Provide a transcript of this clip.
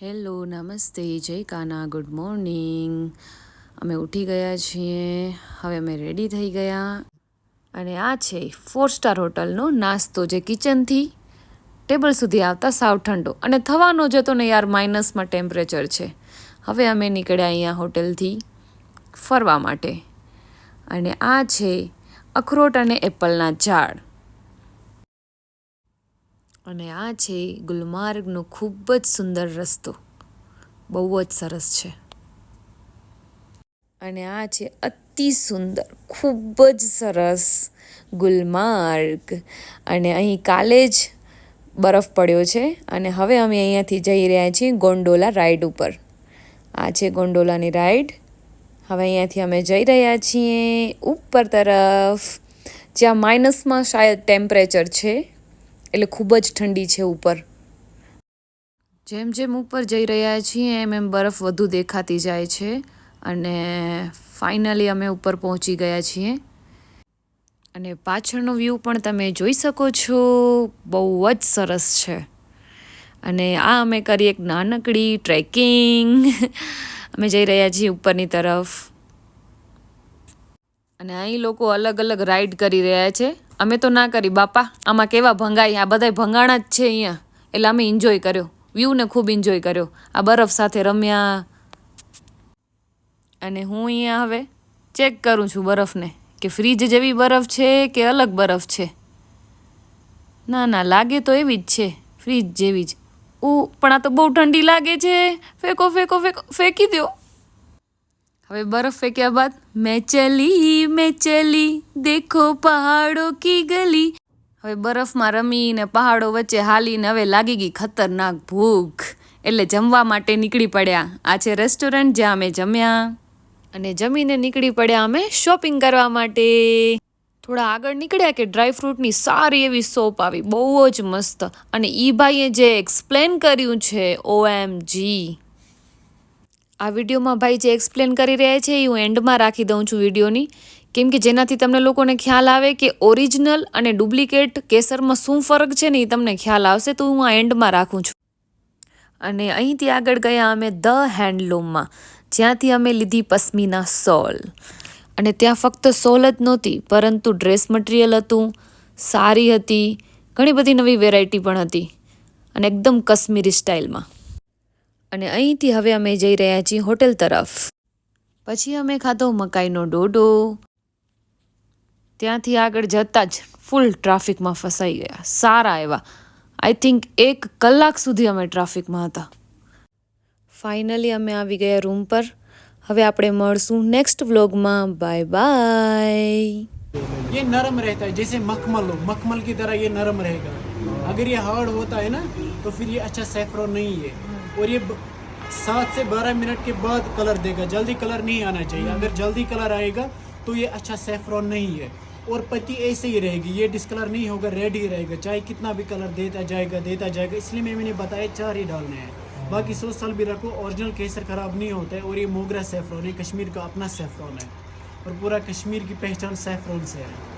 Hello નમસ્તે જય કાના good morning. અમે ઉઠી ગયા છીએ, હવે અમે રેડી થઈ ગયા અને આ છે 4 સ્ટાર હોટલનો નાસ્તો જે કિચનથી ટેબલ સુધી આવતા સાવ ઠંડો અને થવાનો જ હતો ને યાર, માઇનસમાં ટેમ્પરેચર છે. હવે અમે નીકળ્યા અહીંયા હોટલથી ફરવા માટે અને આ છે અખરોટ અને એપલના ઝાડ અને આ છે ગુલમાર્ગનો ખૂબ જ સુંદર રસ્તો, બહુ જ સરસ છે. અને આ છે અતિ સુંદર ખૂબ જ સરસ ગુલમાર્ગ અને અહીં કાલે જ બરફ પડ્યો છે અને હવે અમે અહીંયાથી જઈ રહ્યા છીએ ગોંડોલા રાઈડ ઉપર. આ છે ગોંડોલાની રાઈડ. હવે અહીંયાથી અમે જઈ રહ્યા છીએ ઉપર તરફ, જ્યાં માઇનસમાં શાયદ ટેમ્પરેચર છે, એટલે ખૂબ જ ઠંડી છે ઉપર. જેમ જેમ ઉપર જઈ રહ્યા છીએ એમ એમ બરફ વધુ દેખાતી જાય છે અને ફાઇનલી અમે ઉપર પહોંચી ગયા છીએ અને પાછળનો વ્યૂ પણ તમે જોઈ શકો છો, બહુ જ સરસ છે. અને આ અમે કરી એક નાનકડી ટ્રેકિંગ. અમે જઈ રહ્યા છીએ ઉપરની તરફ અને અહીં લોકો અલગ અલગ રાઈડ કરી રહ્યા છે. અમે તો ના કરી બાપા, આમાં કેવા ભંગાઈ, આ બધાય ભંગાણા જ છે અહીંયા, એટલે અમે એન્જોય કર્યો, વ્યૂને ખૂબ એન્જોય કર્યો, આ બરફ સાથે રમ્યા. અને હું અહીંયા હવે ચેક કરું છું બરફને કે ફ્રીજ જેવી બરફ છે કે અલગ બરફ છે. ના ના, લાગે તો એવી જ છે, ફ્રીજ જેવી જ. પણ આ તો બહુ ઠંડી લાગે છે, ફેંકો ફેંકો ફેંકો, ફેંકી દો. હવે બરફ ફેંક્યા બાદ મેં ચલી દેખો પહાડો કી ગલી. હવે બરફમાં રમીને પહાડો વચ્ચે હાલીને હવે લાગી ગઈ ખતરનાક ભૂખ, એટલે જમવા માટે નીકળી પડ્યા. આ છે રેસ્ટોરન્ટ જ્યાં અમે જમ્યા અને જમીને નીકળી પડ્યા અમે શોપિંગ કરવા માટે. થોડા આગળ નીકળ્યા કે ડ્રાયફ્રૂટની સારી એવી શોપ આવી, બહુ જ મસ્ત. અને ઈ ભાઈએ જે એક્સપ્લેન કર્યું છે, OMG. આ વિડીયોમાં ભાઈ જે એક્સપ્લેન કરી રહ્યા છે એ હું એન્ડમાં રાખી દઉં છું વિડીયોની, કેમ કે જેનાથી તમને લોકોને ખ્યાલ આવે કે ઓરિજિનલ અને ડુપ્લિકેટ કેસરમાં શું ફરક છે ને એ તમને ખ્યાલ આવશે, તો હું આ એન્ડમાં રાખું છું. અને અહીંથી આગળ ગયા અમે ધ હેન્ડલૂમમાં, જ્યાંથી અમે લીધી પશ્મિના સોલ. અને ત્યાં ફક્ત સોલ જ નહોતી, પરંતુ ડ્રેસ મટીરિયલ હતું, સારી હતી, ઘણી બધી નવી વેરાયટી પણ હતી અને એકદમ કાશ્મીરી સ્ટાઇલમાં. અને અહીંથી હવે અમે જઈ રહ્યા છીએ હોટેલ તરફ. પછી અમે ખાધો મકાઈનો ડોડો. ત્યાંથી આગળ જતાં જ ફૂલ ટ્રાફિકમાં ફસાઈ ગયા, સારા એવા. આઈ થિંક 1 કલાક સુધી અમે ટ્રાફિકમાં હતા. ફાઇનલી અમે આવી ગયા રૂમ પર. હવે આપણે મળશું નેક્સ્ટ વ્લોગમાં. Bye bye. ये नरम रहता है जैसे मखमल हो, मखमल की तरह ये नरम रहेगा. अगर ये हार्ड होता है ना तो फिर ये अच्छा सैफरॉन नहीं है और ये 7 से 12 मिनट के बाद कलर देगा. जल्दी कलर नहीं आना चाहिए. अगर जल्दी कलर आएगा तो ये अच्छा सैफरॉन नहीं है और पत्ती ऐसे ही रहेगी, ये डिस्कलर नहीं होगा, रेड ही रहेगा, चाहे कितना भी कलर देता जाएगा. इसलिए मैंने बताया 4 ही डालने हैं. बाकी 100 साल भी रखो, ओरिजिनल केसर खराब नहीं होता है. और ये मोगरा सैफरॉन है, कश्मीर का अपना सैफरॉन है और पूरा कश्मीर की पहचान सैफरॉन से है.